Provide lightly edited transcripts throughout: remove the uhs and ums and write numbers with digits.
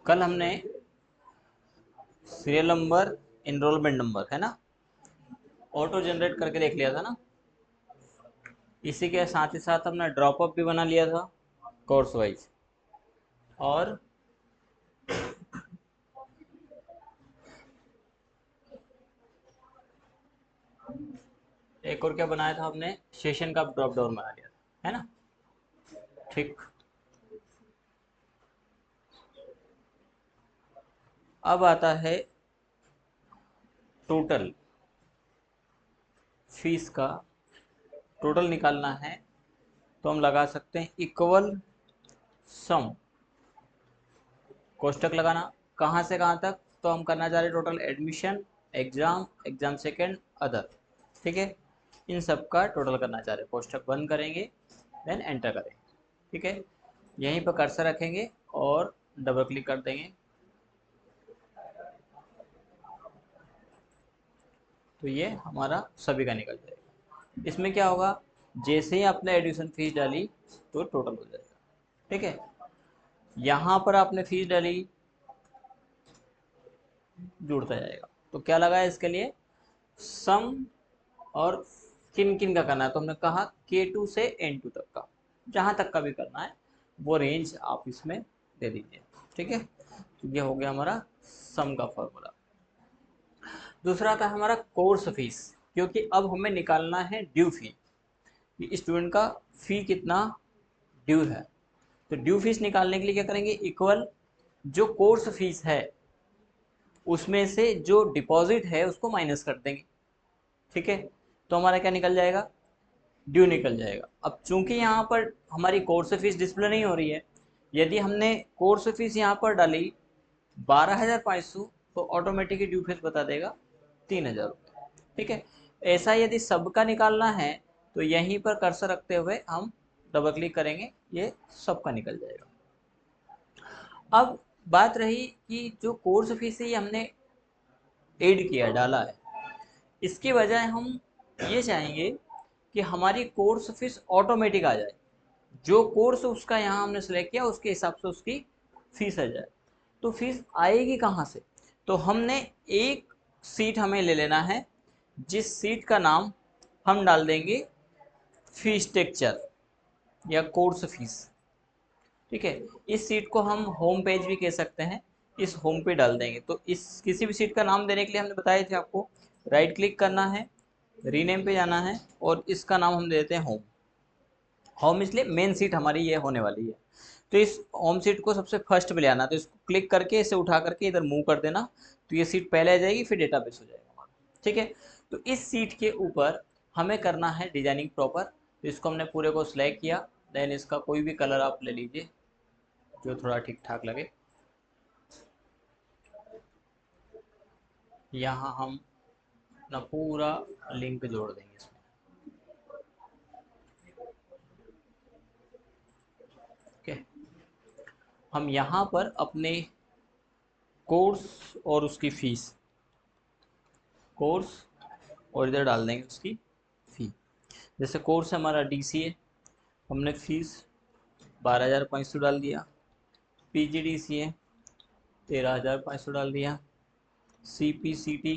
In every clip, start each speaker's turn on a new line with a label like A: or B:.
A: कल हमने serial number, enrolment number है ना, ऑटो जनरेट करके देख लिया था ना। इसी के साथ ही साथ हमने ड्रॉप अप भी बना लिया था कोर्स वाइज। और एक और क्या बनाया था हमने, सेशन का ड्रॉप डाउन बना लिया था, है ना। ठीक। अब आता है टोटल फीस का। टोटल निकालना है तो हम लगा सकते हैं इक्वल सम, कोष्टक लगाना। कहाँ से कहाँ तक, तो हम करना चाह रहे total admission, exam, exam second, other. ठीक है, इन सब का टोटल करना चाह रहे, कोष्टक बंद करेंगे, देन एंटर करेंगे। ठीक है, यहीं पर कर्सर रखेंगे और डबल क्लिक कर देंगे तो ये हमारा सभी का निकल जाएगा। इसमें क्या होगा, जैसे ही आपने एडमिशन फीस डाली तो टोटल हो जाएगा। ठीक है, यहाँ पर आपने फीस डाली, जुड़ता जाएगा। तो क्या लगा है इसके लिए, सम। और किन किन का करना है, तो हमने कहा K2 से N2 तक का, जहाँ तक का भी करना है वो रेंज आप इसमें दे दीजिए। ठीक है, तो ये हो गया हमारा सम का फॉर्मूला। दूसरा था हमारा कोर्स फीस, क्योंकि अब हमें निकालना है ड्यू फी, कि स्टूडेंट का फी कितना ड्यू है। तो ड्यू फीस निकालने के लिए क्या करेंगे, इक्वल जो कोर्स फीस है उसमें से जो डिपॉजिट है उसको माइनस कर देंगे। ठीक है, तो हमारा क्या निकल जाएगा, ड्यू निकल जाएगा। अब चूंकि यहाँ पर हमारी कोर्स फीस डिस्प्ले नहीं हो रही है, यदि हमने कोर्स फीस यहाँ पर डाली 12,500 तो ऑटोमेटिकली ड्यू फीस बता देगा 3,000 रुपये। ठीक है, ऐसा यदि सबका निकालना है तो यहीं पर कर्सर रखते हुए हम डबल क्लिक करेंगे, ये सबका निकल जाएगा। अब बात रही कि जो कोर्स फीस है ये हमने ऐड किया, डाला है, इसके बजाय हम ये चाहेंगे कि हमारी कोर्स फीस ऑटोमेटिक आ जाए। जो कोर्स उसका यहाँ हमने सेलेक्ट किया उसके हिसाब से उसकी फीस आ जाए। तो फीस आएगी कहाँ से, तो हमने एक सीट हमें ले लेना है, जिस सीट का नाम हम डाल देंगे फी स्ट्रक्चर या कोर्स फीस। ठीक है, इस सीट को हम होम पेज भी कह सकते हैं, इस होम पे डाल देंगे। तो इस किसी भी सीट का नाम देने के लिए हमने बताया थे आपको, राइट क्लिक करना है, रीनेम पे जाना है और इसका नाम हम देते हैं होम। होम इसलिए मेन सीट हमारी ये होने वाली है। तो इस होम सीट को सबसे फर्स्ट में ले आना, तो इसको क्लिक करके इसे उठा करके इधर मूव कर देना, तो ये सीट पहले आ जाएगी, फिर डेटाबेस हो जाएगा हमारा। ठीक है, तो इस सीट के ऊपर हमें करना है डिजाइनिंग प्रॉपर। तो इसको हमने पूरे को सिलेक्ट किया, देन इसका कोई भी कलर आप ले लीजिए जो थोड़ा ठीक ठाक लगे। यहाँ हम अपना पूरा लिंक जोड़ देंगे इसमें। ओके, हम यहाँ पर अपने कोर्स और उसकी फीस, कोर्स और इधर डाल देंगे उसकी फी। जैसे कोर्स हमारा DCA, हमने फीस 12,500 डाल दिया। PGDCA 13,500 डाल दिया। CPCT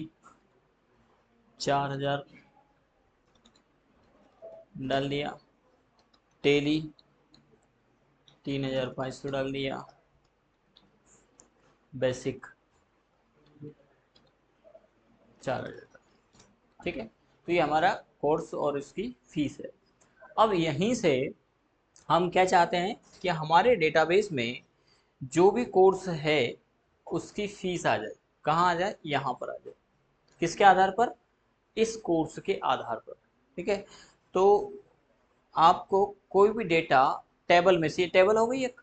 A: 4,000 डाल दिया। टेली 3,500 डाल दिया। बेसिक 4,000। ठीक है, तो ये हमारा कोर्स और इसकी फीस है। अब यहीं से हम क्या चाहते हैं कि हमारे डेटाबेस में जो भी कोर्स है उसकी फीस आ जाए। कहाँ आ जाए, यहाँ पर आ जाए। किसके आधार पर, इस कोर्स के आधार पर। ठीक है, तो आपको कोई भी डेटा टेबल में से, ये टेबल हो गई एक,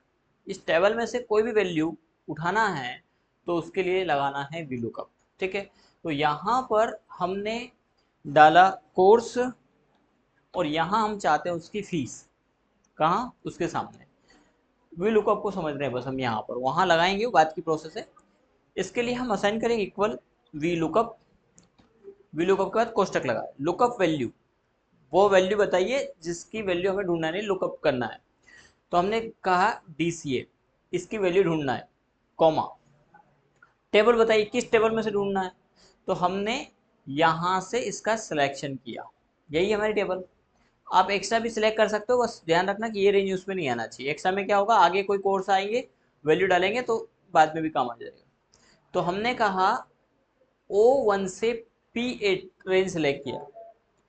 A: इस टेबल में से कोई भी वैल्यू उठाना है तो उसके लिए लगाना है VLOOKUP। ठीक है, तो यहाँ पर हमने डाला कोर्स और यहाँ हम चाहते हैं उसकी फीस, कहाँ, उसके सामने। VLOOKUP को समझ रहे हैं बस हम, यहाँ पर वहाँ लगाएंगे, वो बात की प्रोसेस है। इसके लिए हम असाइन करेंगे इक्वल VLOOKUP। VLOOKUP के बाद कोष्टक लगाए, लुकअप वैल्यू, वो वैल्यू बताइए जिसकी वैल्यू हमें ढूंढना नहीं, लुकअप करना है। तो हमने कहा DCA, इसकी वैल्यू ढूंढना है, कॉमा, टेबल बताइए किस टेबल में से ढूंढना है, तो हमने यहां से इसका सिलेक्शन किया, यही हमारी टेबल। आप एक्स्ट्रा भी सिलेक्ट कर सकते हो, बस ध्यान रखना कि ये रेंज उसमें नहीं आना चाहिए। एक्स्ट्रा में क्या होगा, आगे कोई कोर्स आएंगे, वैल्यू डालेंगे तो बाद में भी काम आ जाएगा। तो हमने कहा O1 से P8 रेंज सिलेक्ट किया,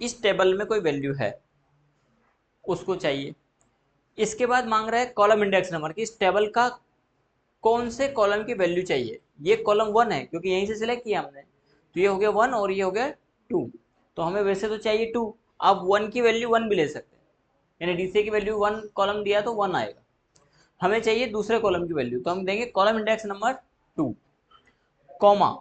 A: इस टेबल में कोई वैल्यू है उसको चाहिए। इसके बाद मांग रहा है कॉलम इंडेक्स नंबर कि इस टेबल का कौन से कॉलम की वैल्यू चाहिए। ये कॉलम 1 है क्योंकि यहीं से सिलेक्ट किया हमने, तो ये हो गया 1 और ये हो गया 2। तो हमें वैसे तो चाहिए 2, आप 1 की वैल्यू 1 भी ले सकते हैं, यानी डीसी की वैल्यू 1 कॉलम दिया तो 1 आएगा। हमें चाहिए दूसरे कॉलम की वैल्यू, तो हम देंगे कॉलम इंडेक्स नंबर 2, कॉमा।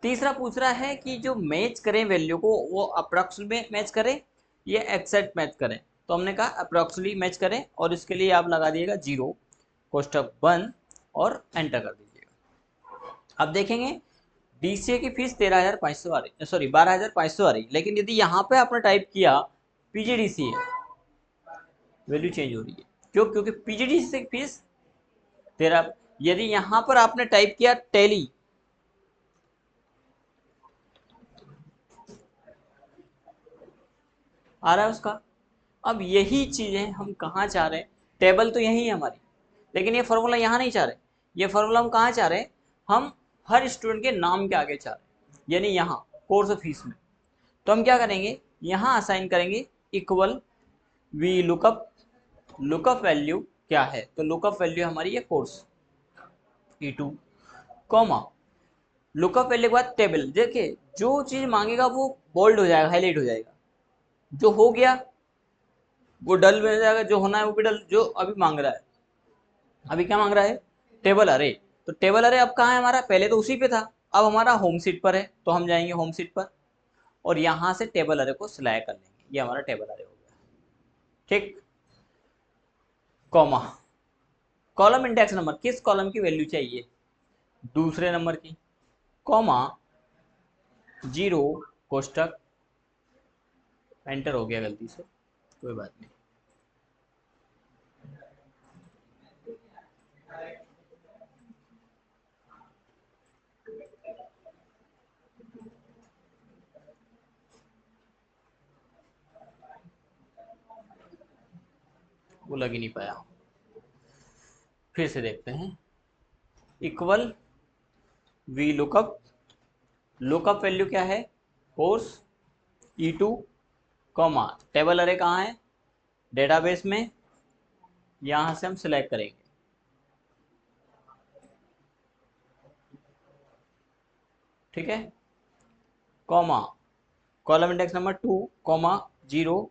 A: तीसरा पूछ रहा है कि जो मैच करें वैल्यू को वो अप्रॉक्सीमेट मैच करें या एक्सैक्ट मैच करें, तो हमने कहा अप्रॉक्सीमेटली मैच करें और इसके लिए आप लगा दिएगा 0 कोष्टक बंद और एंटर कर दीजिएगा। अब देखेंगे डीसीए की फीस 13,500 आ रही, सॉरी 12,500 आ रही, लेकिन यदि यहाँ पे आपने टाइप किया पीजीडीसीए, वैल्यू चेंज हो रही है। क्यों? क्योंकि पीजीडीसीए की फीस 13, यदि यहाँ पर आपने टाइप किया टैली, आ रहा है उसका। अब यही चीजें हम कहाँ चाह रहे हैं, टेबल तो यही है हमारी, लेकिन ये फॉर्मूला यहाँ नहीं चाह रहे। ये फॉर्मूला हम कहाँ चाह रहे हैं, हम हर स्टूडेंट के नाम के आगे चाह रहे हैं, यानी यहाँ कोर्स फीस में। तो हम क्या करेंगे, यहाँ असाइन करेंगे equal V lookup, lookup value क्या है, तो लुकअप वैल्यू हमारी ये course E2, comma lookup value के बाद टेबल। देखिए जो चीज मांगेगा वो बोल्ड हो जाएगा, हाईलाइट हो जाएगा, जो हो गया वो डल में हो जाएगा, जो होना है वो भी डल। जो अभी मांग रहा है, अभी क्या मांग रहा है, टेबल अरे, तो टेबल अरे अब कहाँ है हमारा, पहले तो उसी पे था, अब हमारा होम सीट पर है, तो हम जाएंगे होम सीट पर और यहाँ से टेबल अरे को सिलेक्ट कर लेंगे, ये हमारा टेबल अरे हो गया। ठीक, कॉमा कॉलम इंडेक्स नंबर, किस कॉलम की वैल्यू चाहिए, दूसरे नंबर की, कॉमा 0 कोष्टक, एंटर हो गया गलती से, कोई बात नहीं। वो लग ही नहीं पाया, फिर से देखते हैं। Equal V lookup, lookup value क्या है, कोर्स E2, कॉमा टेबल अरे कहाँ है, डेटाबेस में, यहां से हम सिलेक्ट करेंगे। ठीक है, comma column index number 2, comma 0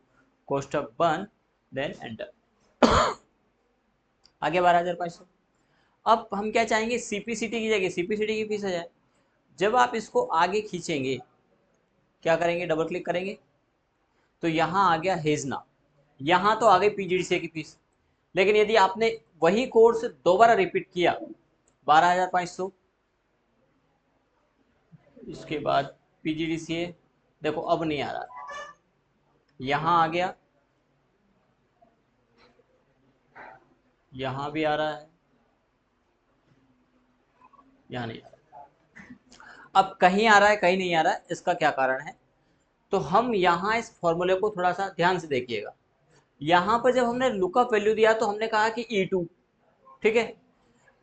A: कोष्टक बंद, देन एंटर। आगे 12,500। अब हम क्या चाहेंगे, सीपीसीटी की जगह सीपीसीटी की फीस आ जाए। जब आप इसको आगे खींचेंगे, क्या करेंगे, डबल क्लिक करेंगे तो यहाँ आ गया हेजना, यहाँ तो आ गई पीजीडीसीए की फीस। लेकिन यदि आपने वही कोर्स दोबारा रिपीट किया 12,500, इसके बाद पीजीडीसीए, देखो अब नहीं आ रहा, यहाँ आ गया, यहाँ भी आ रहा है, यहाँ नहीं आ रहा। अब कहीं आ रहा है कहीं नहीं आ रहा है, इसका क्या कारण है, तो हम यहाँ इस फॉर्मूले को थोड़ा सा ध्यान से देखिएगा। यहाँ पर जब हमने लुकअप वैल्यू दिया तो हमने कहा कि E2, ठीक है।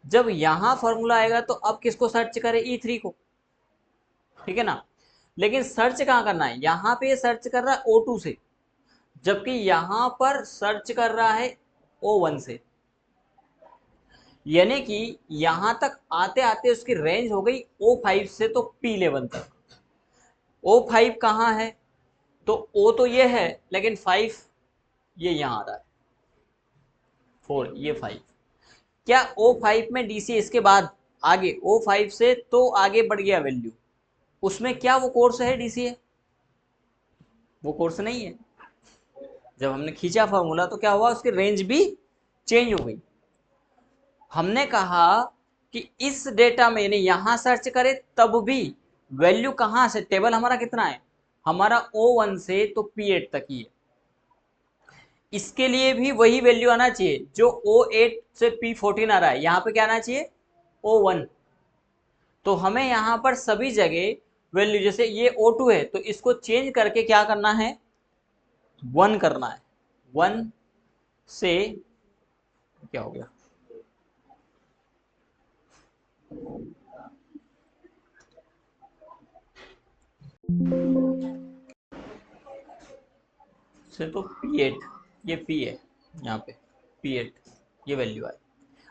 A: जब यहाँ फॉर्मूला आएगा तो अब किसको सर्च करें, E3 को, ठीक है ना। लेकिन सर्च कहाँ करना है, यहाँ पे सर्च कर रहा है O2 से, जबकि यहाँ पर सर्च कर रहा है O1 से, यानी कि यहां तक आते आते उसकी रेंज हो गई O5 से तो P11 तक। O5 कहाँ है, तो O तो ये है, लेकिन 5 ये यहां आ रहा है, 4 ये 5। क्या O5 में डीसी इसके बाद आगे O5 से तो आगे बढ़ गया वैल्यू, उसमें क्या वो कोर्स है डीसी है, वो कोर्स नहीं है। जब हमने खींचा फॉर्मूला तो क्या हुआ, उसकी रेंज भी चेंज हो गई। हमने कहा कि इस डेटा में यानी यहां सर्च करें तब भी वैल्यू कहां से, टेबल हमारा कितना है, हमारा O1 से तो P8 तक ही है, इसके लिए भी वही वैल्यू आना चाहिए जो O8 से P14 आ रहा है, यहां पे क्या आना चाहिए O1, तो हमें यहाँ पर सभी जगह वैल्यू, जैसे ये O2 है तो इसको चेंज करके क्या करना है, 1 करना है। 1 से क्या हो गया, से तो P8, ये P है यहाँ पे, P8 ये वैल्यू है।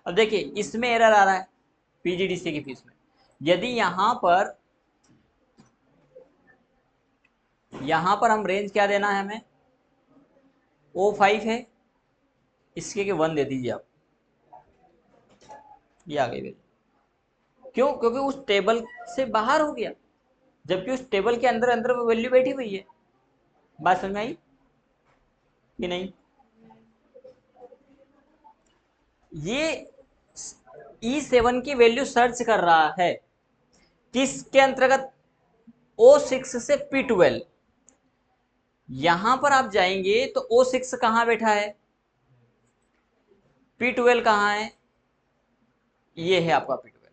A: अब देखिए इसमें एरर आ रहा है पीजीडीसी की फीस में। यदि यहाँ पर हम रेंज क्या देना है हमें, O5 है, इसके के 1 दे दीजिए आप, ये आ गई वैल्यू। क्यों, क्योंकि उस टेबल से बाहर हो गया, जबकि उस टेबल के अंदर अंदर वो वैल्यू बैठी हुई है। बात समझ में आई कि नहीं? ये E7 की वैल्यू सर्च कर रहा है किसके अंतर्गत, O6 से P12। यहां पर आप जाएंगे तो O6 कहां बैठा है, P12 कहां है, ये है आपका P12।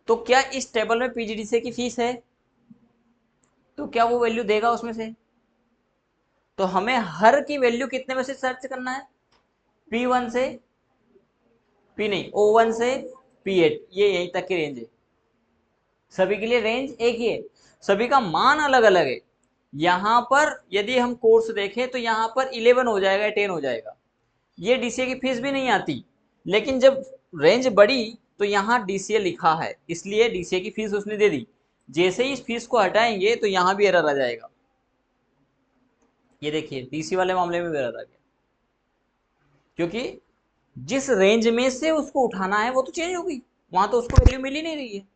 A: तो क्या इस टेबल में पीजीडीसी की फीस है, तो क्या वो वैल्यू देगा उसमें से? तो हमें हर की वैल्यू कितने में से सर्च करना है, P1 से, P नहीं, O1 से P8, ये यहीं तक की रेंज है। सभी के लिए रेंज एक ही है, सभी का मान अलग अलग है। यहां पर यदि हम कोर्स देखें तो यहां पर 11 हो जाएगा, 10 हो जाएगा। ये डीसीए की फीस भी नहीं आती, लेकिन जब रेंज बढ़ी तो यहाँ डीसीए लिखा है, इसलिए डीसीए की फीस उसने दे दी। जैसे ही इस फीस को हटाएंगे तो यहाँ भी एरर आ जाएगा। ये देखिए डीसी वाले मामले में भी एरर आ गया, क्योंकि जिस रेंज में से उसको उठाना है वो तो चेंज हो गई, वहां तो उसको वैल्यू मिल ही नहीं रही है।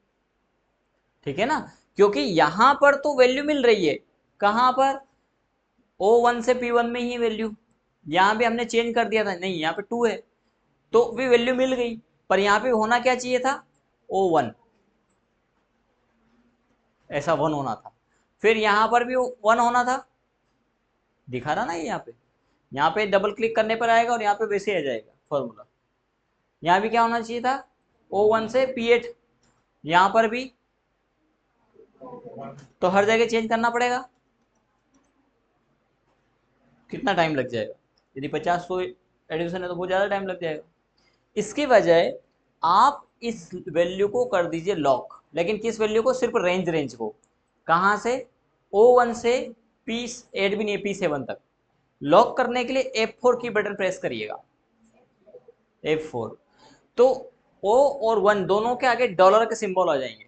A: ठीक है ना, क्योंकि यहां पर तो वैल्यू मिल रही है, कहां पर, O1 से P1 में ही वैल्यू। यहां भी हमने चेंज कर दिया था, नहीं यहाँ पे 2 है तो भी वैल्यू मिल गई, पर यहाँ पे होना क्या चाहिए था, O1, ऐसा 1 होना था। फिर यहाँ पर भी 1 होना था, दिखा रहा ना ये यहाँ पे डबल क्लिक करने पर आएगा और यहाँ पे वैसे आ जाएगा फॉर्मूला। यहाँ भी क्या होना चाहिए था, O1 से P8, यहाँ पर भी, तो हर जगह चेंज करना पड़ेगा। कितना टाइम लग जाएगा, यदि 50 को एडिशन है तो बहुत ज़्यादा टाइम लग जाएगा। इसकी बजाय आप इस वैल्यू को कर दीजिए लॉक, लेकिन किस वैल्यू को, सिर्फ रेंज को, कहाँ से, O1 से P8 भी नहीं, P7 तक। लॉक करने के लिए F4 की बटन प्रेस करिएगा, F4, तो O और 1 दोनों के आगे डॉलर के सिंबल आ जाएंगे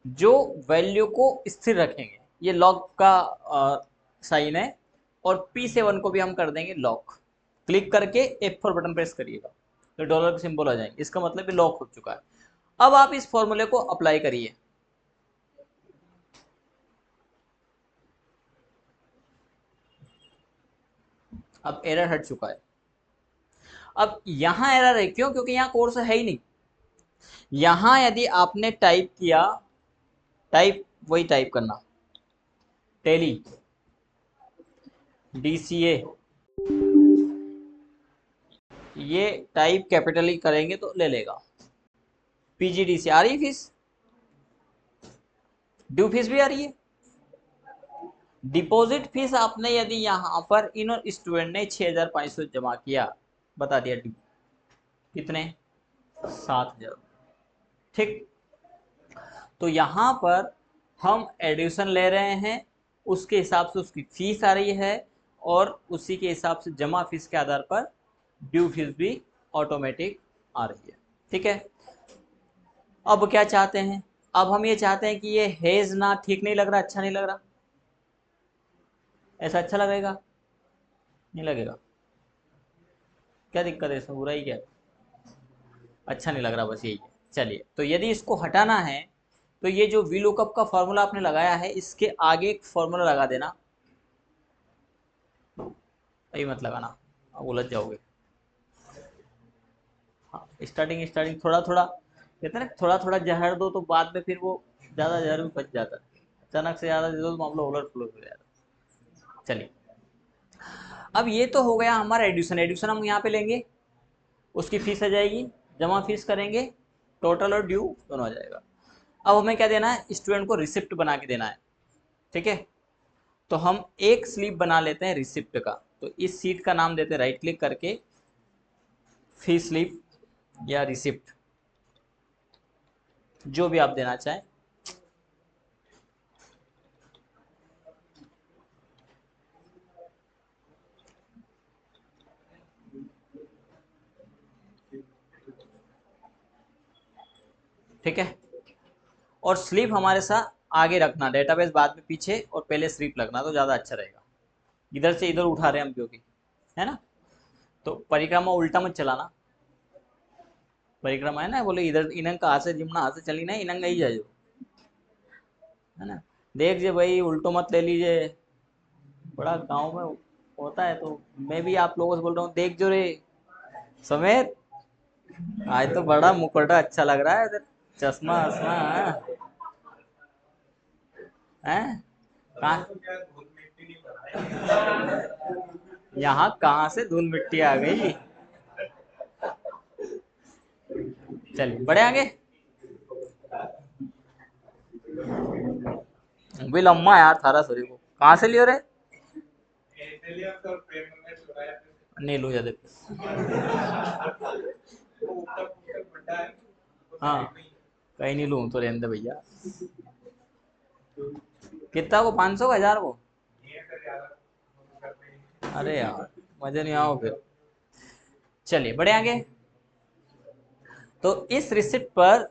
A: जो वैल्यू को स्थिर रखेंगे। ये लॉक का साइन है, और P7 को भी हम कर देंगे लॉक। क्लिक करके F4 बटन प्रेस करिएगा तो डॉलर के सिंबल आ जाएंगे, इसका मतलब ये लॉक हो चुका है। अब आप इस फॉर्मूले को अप्लाई करिए। अब एरर हट चुका है। अब यहां एरर है क्यों, क्योंकि यहां कोर्स है ही नहीं। यहां यदि आपने टाइप किया, वही टाइप करना, टेली डीसीए, ये टाइप कैपिटल ही करेंगे तो ले लेगा। पीजीडीसी आ रही फीस, ड्यू फीस भी आ रही है। डिपॉजिट फीस आपने यदि यहाँ पर इन स्टूडेंट ने 6500 जमा किया, बता दिया ड्यू कितने, 7000, ठीक। तो यहाँ पर हम एडिशन ले रहे हैं, उसके हिसाब से उसकी फीस आ रही है, और उसी के हिसाब से जमा फीस के आधार पर ड्यू फीस भी ऑटोमेटिक आ रही है। ठीक है, अब क्या चाहते हैं, अब हम ये चाहते हैं कि ये हेज ना, ठीक नहीं लग रहा, अच्छा नहीं लग रहा, ऐसा अच्छा लगेगा, नहीं लगेगा, क्या दिक्कत है इसमें, बुरा ही क्या है? अच्छा नहीं लग रहा, बस यही है। चलिए, तो यदि इसको हटाना है तो ये जो वी लुकअप का फॉर्मूला आपने लगाया है, इसके आगे एक फॉर्मूला लगा देना, यही मत लगाना, अब उलझ जाओगे। हाँ, स्टार्टिंग थोड़ा थोड़ा, कहते हैं ना, थोड़ा थोड़ा जहर दो तो बाद में फिर वो ज़्यादा जहर में बच जाता है, अचानक से ज़्यादा दे दो तो मामला उलट पुलट हो जाता है। चलिए, अब ये तो हो गया हमारा एडिशन। एडिशन हम यहाँ पे लेंगे, उसकी फीस आ जाएगी, जमा फीस करेंगे, टोटल और ड्यू दोनों आ जाएगा। अब हमें क्या देना है, स्टूडेंट को रिसिप्ट बना के देना है। ठीक है, तो हम एक स्लिप बना लेते हैं रिसिप्ट का। तो इस सीट का नाम देते हैं, राइट क्लिक करके फी स्लिप या रिसिप्ट, जो भी आप देना चाहें। ठीक है, और स्लिप हमारे साथ आगे रखना, डेटाबेस बाद में पीछे, और पहले स्लिप रखना तो ज़्यादा अच्छा रहेगा। इधर से इधर उठा रहे हैं हम क्योंकि, है ना। तो परिक्रमा उल्टा मत चलाना। परिक्रमा है ना, बोले इधर इनंग कहाँ से जिमना हाथ से चली ना, इनंग ही जाए, है ना। देख जे भाई, उल्टो मत ले लीजिए, बड़ा गांव में होता है। तो मैं भी आप लोगों से बोल रहा हूँ, देख जो रे समेत, आज तो बड़ा मुखौटा अच्छा लग रहा है इधर, चश्मा वश्मा है कहाँ, यहाँ कहाँ से धूल मिट्टी आ गई। चलिए बड़े आगे, भी लम्बा यार थारा सरी को कहाँ से लियो रे, नहीं लू जा, हाँ कहीं नहीं लूँ तो रहने दे भैया। कितना को, 500 का, 1000 को? अरे यार मजे नहीं आओ फिर। चलिए बढ़े आगे। तो इस रिसिप्ट पर,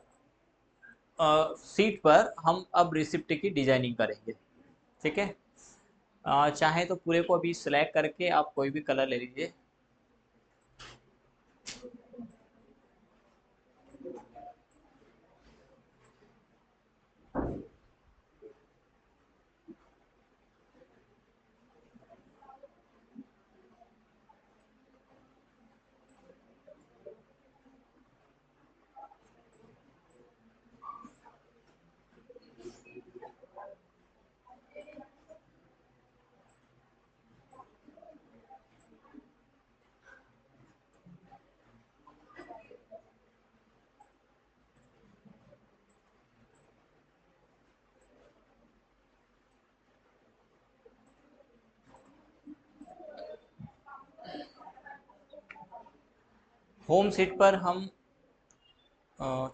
A: सीट पर हम अब रिसिप्ट की डिजाइनिंग करेंगे। ठीक है, चाहे तो पूरे को अभी सिलेक्ट करके आप कोई भी कलर ले लीजिए। होम सीट पर हम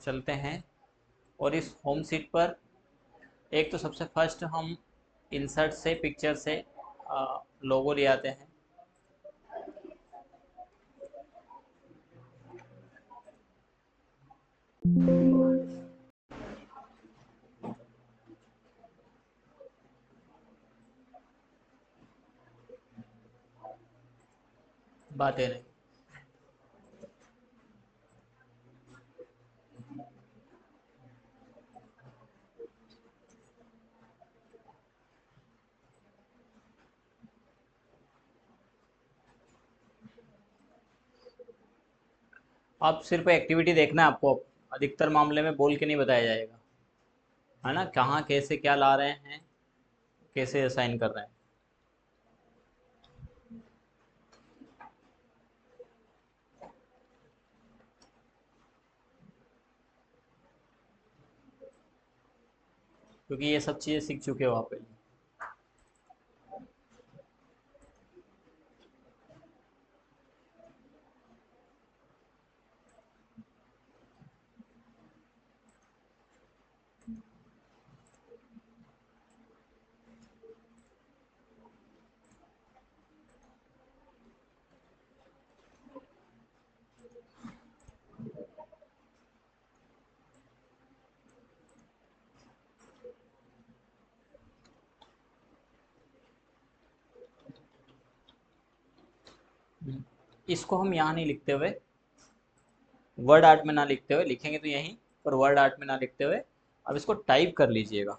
A: चलते हैं, और इस होम सीट पर एक तो सबसे फर्स्ट हम इंसर्ट से, पिक्चर से लोगो ले आते हैं। बातें नहीं, अब सिर्फ एक्टिविटी देखना है आपको। अधिकतर मामले में बोल के नहीं बताया जाएगा, है ना, कहाँ कैसे क्या ला रहे हैं, कैसे असाइन कर रहे हैं। क्योंकि ये सब चीज़ें सीख चुके हो आप पहले। इसको हम यहाँ नहीं लिखते हुए, वर्ड आर्ट में ना लिखते हुए, लिखेंगे तो यहीं पर, वर्ड आर्ट में ना लिखते हुए अब इसको टाइप कर लीजिएगा।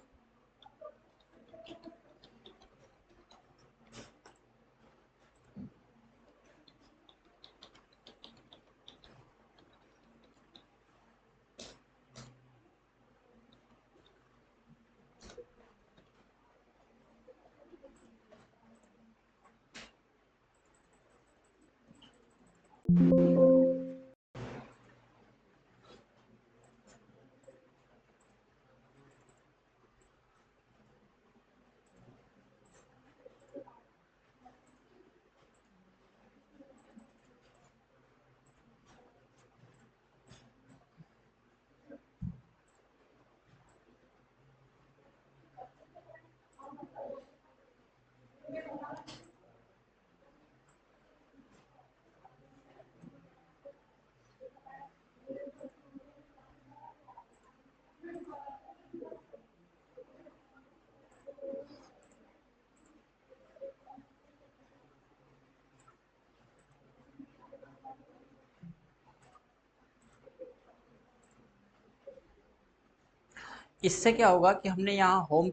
A: इससे क्या होगा कि हमने यहाँ होम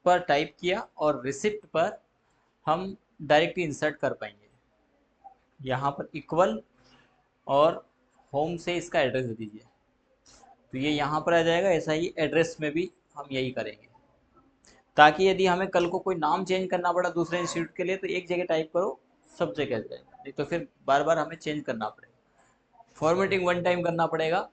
A: पर टाइप किया और रिसिप्ट पर हम डायरेक्टली इंसर्ट कर पाएंगे। यहाँ पर इक्वल और होम से इसका एड्रेस दे दीजिए, तो ये यहाँ पर आ जाएगा। ऐसा ही एड्रेस में भी हम यही करेंगे, ताकि यदि हमें कल को कोई नाम चेंज करना पड़ा दूसरे इंस्टीट्यूट के लिए तो एक जगह टाइप करो, सब जगह आ जाएगा, नहीं तो फिर बार बार हमें चेंज करना पड़ेगा, फॉर्मेटिंग वन टाइम करना पड़ेगा।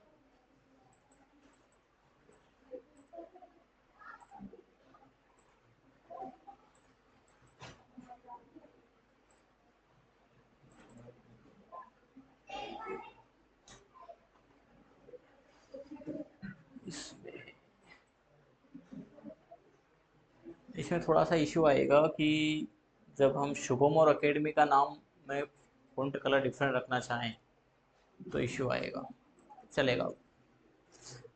A: इसमें थोड़ा सा इशू आएगा कि जब हम शुभम और अकेडमी का नाम में फ़ॉन्ट कलर डिफरेंट रखना चाहें तो इशू आएगा, चलेगा।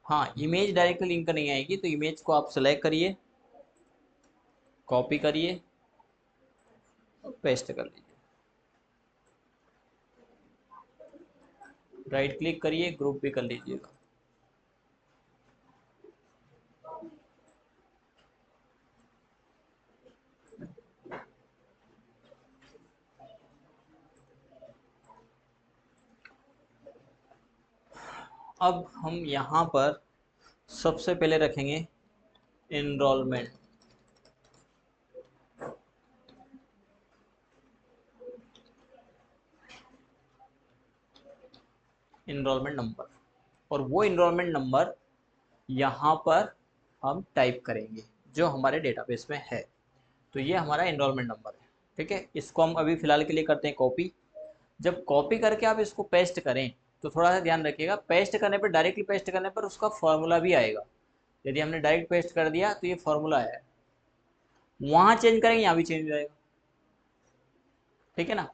A: हाँ, इमेज डायरेक्टली लिंक नहीं आएगी, तो इमेज को आप सेलेक्ट करिए, कॉपी करिए और पेस्ट कर लीजिए, राइट क्लिक करिए, ग्रुप भी कर लीजिएगा। अब हम यहाँ पर सबसे पहले रखेंगे इनरोलमेंट। इनरोलमेंट नंबर, और वो इनरोलमेंट नंबर यहाँ पर हम टाइप करेंगे जो हमारे डेटाबेस में है। तो ये हमारा इनरोलमेंट नंबर है, ठीक है। इसको हम अभी फ़िलहाल के लिए करते हैं कॉपी। जब कॉपी करके आप इसको पेस्ट करें तो थोड़ा सा ध्यान रखिएगा, पेस्ट करने पर, डायरेक्टली पेस्ट करने पर उसका फॉर्मूला भी आएगा। यदि हमने डायरेक्ट पेस्ट कर दिया तो ये फॉर्मूला आया, वहाँ चेंज करेंगे यहाँ भी चेंज हो जाएगा, ठीक है ना।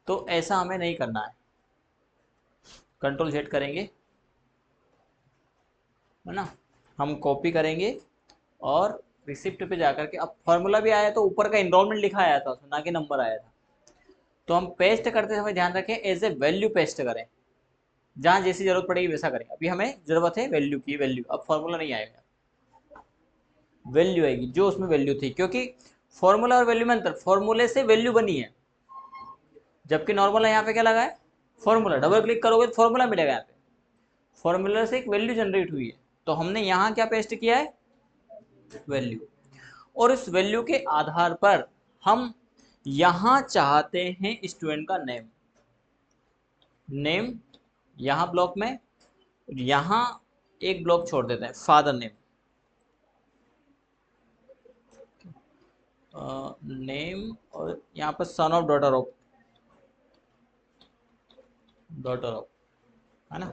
A: तो ऐसा हमें नहीं करना है। कंट्रोल Z करेंगे, है ना, हम कॉपी करेंगे और रिसिप्ट पे जाकर के, अब फॉर्मूला भी आया तो ऊपर का इनरोलमेंट लिखा आया था, ना कि नंबर आया था। तो हम पेस्ट करते समय ध्यान रखें एज ए वैल्यू पेस्ट करें, जहाँ जैसी जरूरत पड़ेगी वैसा करें। अभी हमें जरूरत है वैल्यू की, वैल्यू, अब फॉर्मूला नहीं आएगा, वैल्यू आएगी जो उसमें वैल्यू थी, क्योंकि फॉर्मूला और वैल्यू में अंतर, फॉर्मूले से वैल्यू बनी है, जबकि नॉर्मल यहाँ पे क्या लगा है, फॉर्मूला। डबल क्लिक करोगे तो फॉर्मूला मिलेगा, यहाँ पे फॉर्मूला से एक वैल्यू जनरेट हुई है, तो हमने यहाँ क्या पेस्ट किया है, वैल्यू। और इस वैल्यू के आधार पर हम यहाँ चाहते हैं स्टूडेंट का नेम, नेम यहाँ ब्लॉक में, यहाँ एक ब्लॉक छोड़ देते हैं, फादर नेम, नेम, और यहाँ पर son of, daughter of, daughter of, है ना।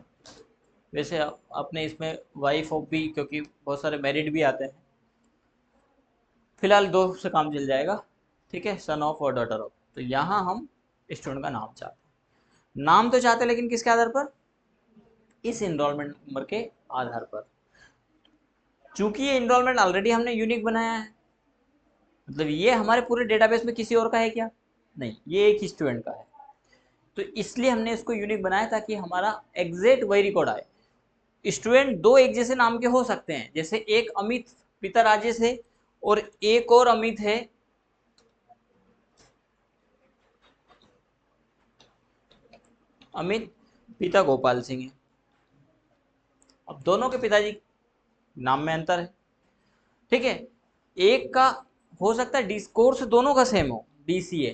A: वैसे अपने इसमें वाइफ ऑफ भी, क्योंकि बहुत सारे मैरिड भी आते हैं, फिलहाल दो से काम चल जाएगा, ठीक है, सन ऑफ और डॉटर ऑफ। तो यहाँ हम स्टूडेंट का नाम चाहते हैं, नाम तो चाहते हैं लेकिन किसके आधार पर, इस इनरोलमेंट नंबर के आधार पर। चूंकि ये इनरोलमेंट ऑलरेडी हमने यूनिक बनाया है, मतलब ये हमारे पूरे डेटाबेस में किसी और का है क्या, नहीं, ये एक ही स्टूडेंट का है, तो इसलिए हमने इसको यूनिक बनाया ताकि हमारा एग्जैक्ट वही रिकॉर्ड आए। स्टूडेंट दो एक जैसे नाम के हो सकते हैं, जैसे एक अमित पिता राजेश है और एक और अमित है अमित पिता गोपाल सिंह है। अब दोनों के पिताजी नाम में अंतर है, ठीक है। एक का हो सकता है कोर्स दोनों का सेम हो, DCA,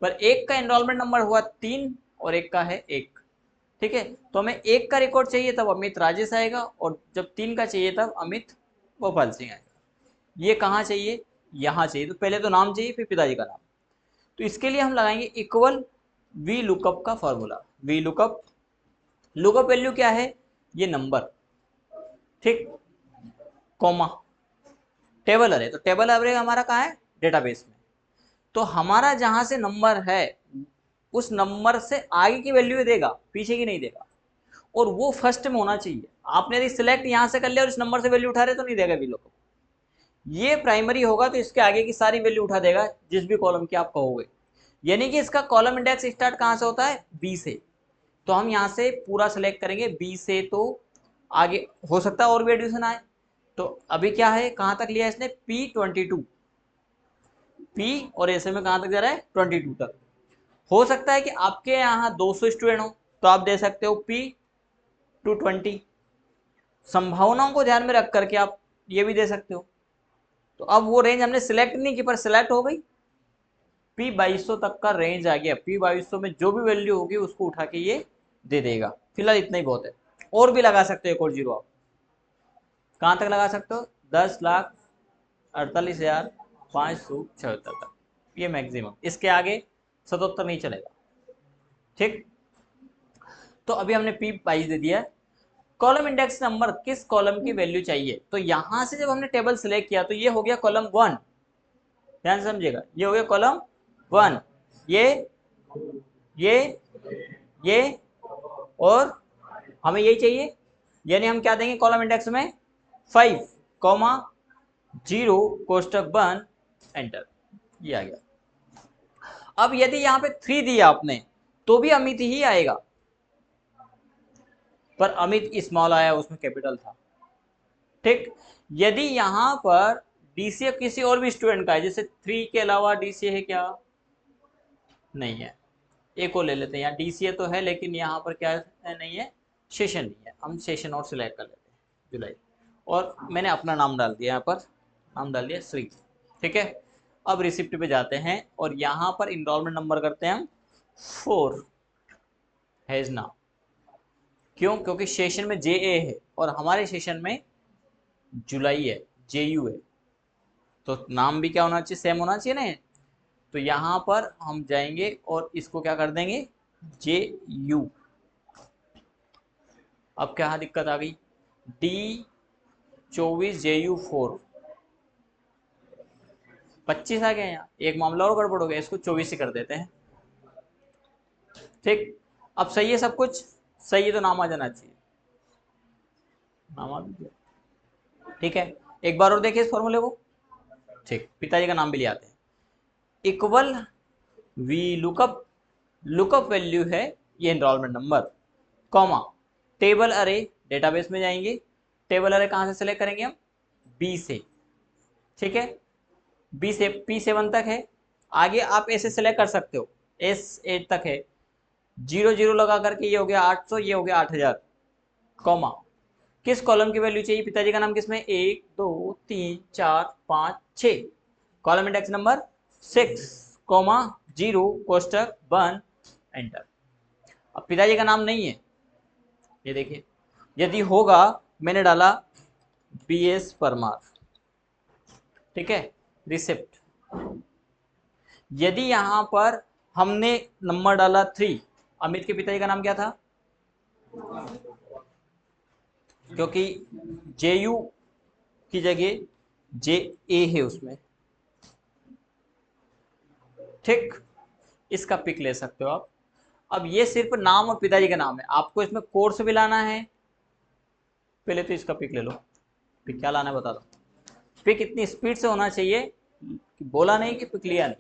A: पर एक का एनरोलमेंट नंबर हुआ 3 और एक का है 1, ठीक है। तो हमें एक का रिकॉर्ड चाहिए तब अमित राजेश आएगा, और जब 3 का चाहिए तब अमित गोपाल सिंह आएगा। ये कहाँ चाहिए, यहाँ चाहिए, तो पहले तो नाम चाहिए फिर पिताजी का नाम। तो इसके लिए हम लगाएंगे इक्वल वी लुकअप का formula. V lookup, lookup value क्या है, ये नंबर, ठीक, कॉमा, टेबल अरे, तो टेबल अरे हमारा कहाँ है, डेटाबेस में। तो हमारा जहां से नंबर है उस नंबर से आगे की वैल्यू देगा, पीछे की नहीं देगा, और वो फर्स्ट में होना चाहिए। आपने यदि सिलेक्ट यहां से कर लिया और इस नंबर से वैल्यू उठा रहे तो नहीं देगा वीलो को। ये प्राइमरी होगा तो इसके आगे की सारी वैल्यू उठा देगा जिस भी कॉलम की आप कहोगे। यानी कि इसका कॉलम इंडेक्स स्टार्ट कहां से होता है, बी से। तो हम यहां से पूरा सेलेक्ट करेंगे बी से, तो आगे हो सकता है और भी एडिशन आए, तो अभी क्या है, कहाँ तक लिया इसने, P22, P और ऐसे में कहाँ तक जा रहा है, 22 तक। हो सकता है कि आपके यहाँ 200 स्टूडेंट हो तो आप दे सकते हो P220, संभावनाओं को ध्यान में रख करके आप ये भी दे सकते हो। तो अब वो रेंज हमने सिलेक्ट नहीं की पर सिलेक्ट हो गई, P2200 तक का रेंज आ गया। P2200 में जो भी वैल्यू होगी उसको उठा के ये दे देगा। फिलहाल इतना ही बहुत है, और भी लगा सकते हो एक और जीरो आप। कहाँ तक लगा सकते हो, 10,48,576 तक, ये मैक्सिमम, इसके आगे 77 नहीं चलेगा। ठीक, तो अभी हमने P22 दे दिया है। कॉलम इंडेक्स नंबर किस कॉलम की वैल्यू चाहिए, तो यहां से जब हमने टेबल सिलेक्ट किया तो ये हो गया कॉलम 1, ध्यान से समझिएगा, ये हो गया कॉलम 1, ये ये और हमें यही चाहिए, यानी हम क्या देंगे कॉलम इंडेक्स में 5, 0 कोष्टक बंद, एंटर, ये आ गया। अब यदि यहाँ पे 3 दिया आपने तो भी अमित ही आएगा, पर अमित स्मॉल आया, उसमें कैपिटल था। ठीक, यदि यहाँ पर डीसीए किसी और भी स्टूडेंट का है, जैसे 3 के अलावा डीसीए है क्या, नहीं है, एक और ले लेते हैं, यहाँ डीसीए तो है लेकिन यहाँ पर क्या है, नहीं है, सेशन नहीं है, हम सेशन और सिलेक्ट कर लेते हैं जुलाई, और मैंने अपना नाम डाल दिया, यहाँ पर नाम डाल दिया श्री। ठीक है, अब रिसिप्ट पे जाते हैं और यहाँ पर इनरोलमेंट नंबर करते हैं हम 4 हैज ना, क्यों, क्योंकि सेशन में जे ए है और हमारे सेशन में जुलाई है, जे यू है, तो नाम भी क्या होना चाहिए, सेम होना चाहिए ना। तो यहाँ पर हम जाएंगे और इसको क्या कर देंगे, जे यू। अब क्या दिक्कत आ गई, D24 JU4, 25 आ गया, यहाँ एक मामला और गड़बड़ हो गया, इसको 24 ही कर देते हैं। ठीक, अब सही है, सब कुछ सही है तो नाम आ जाना चाहिए, नाम आ गया। ठीक है, एक बार और देखिए इस फॉर्मूले को। ठीक, पिताजी का नाम भी ले आते हैं, equal V lookup, lookup value है ये एनरोलमेंट नंबर, कॉमा टेबल अरे, डेटाबेस में जाएंगे, टेबल अरे कहाँ से सेलेक्ट करेंगे हम, बी से। ठीक है, बी से P7 तक है, आगे आप ऐसे सेलेक्ट कर सकते हो, S8 तक है, 0 लगा करके ये हो गया 800, ये हो गया 8000, कॉमा किस कॉलम की वैल्यू चाहिए, पिताजी का नाम किसमें, 1 2 3 4 5 6, कॉलम इंडेक्स नंबर 6, कॉमा 0 कोष्टक बंद, एंटर। अब पिताजी का नाम नहीं है, ये देखिए, यदि होगा, मैंने डाला BS परमार, ठीक है, रिसिप्ट, यदि यहां पर हमने नंबर डाला 3, अमित के पिताजी का नाम क्या था, क्योंकि JU की जगह JA है उसमें। ठीक, इसका पिक ले सकते हो आप। अब ये सिर्फ नाम और पिताजी का नाम है, आपको इसमें कोर्स भी लाना है, पहले तो इसका पिक ले लो, पिक क्या लाना है बता दो, पिक इतनी स्पीड से होना चाहिए कि बोला नहीं कि पिक लिया नहीं।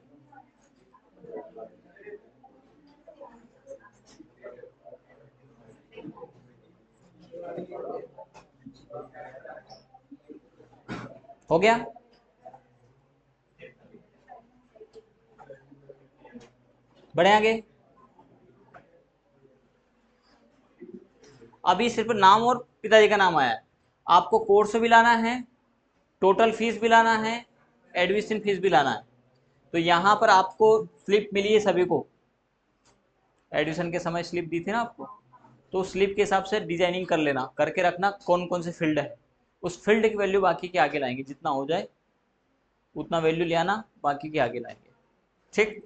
A: हो गया, बढ़े आगे। अभी सिर्फ नाम और पिताजी का नाम आया है, आपको कोर्स भी लाना है, टोटल फीस भी लाना है, एडमिशन फीस भी लाना है। तो यहाँ पर आपको स्लिप मिली है सभी को, एडमिशन के समय स्लिप दी थी ना आपको, तो स्लिप के हिसाब से डिजाइनिंग कर लेना, करके रखना कौन कौन से फील्ड है, उस फील्ड की वैल्यू बाकी के आगे लाएंगे, जितना हो जाए उतना वैल्यू ले आना, बाकी के आगे लाएंगे। ठीक।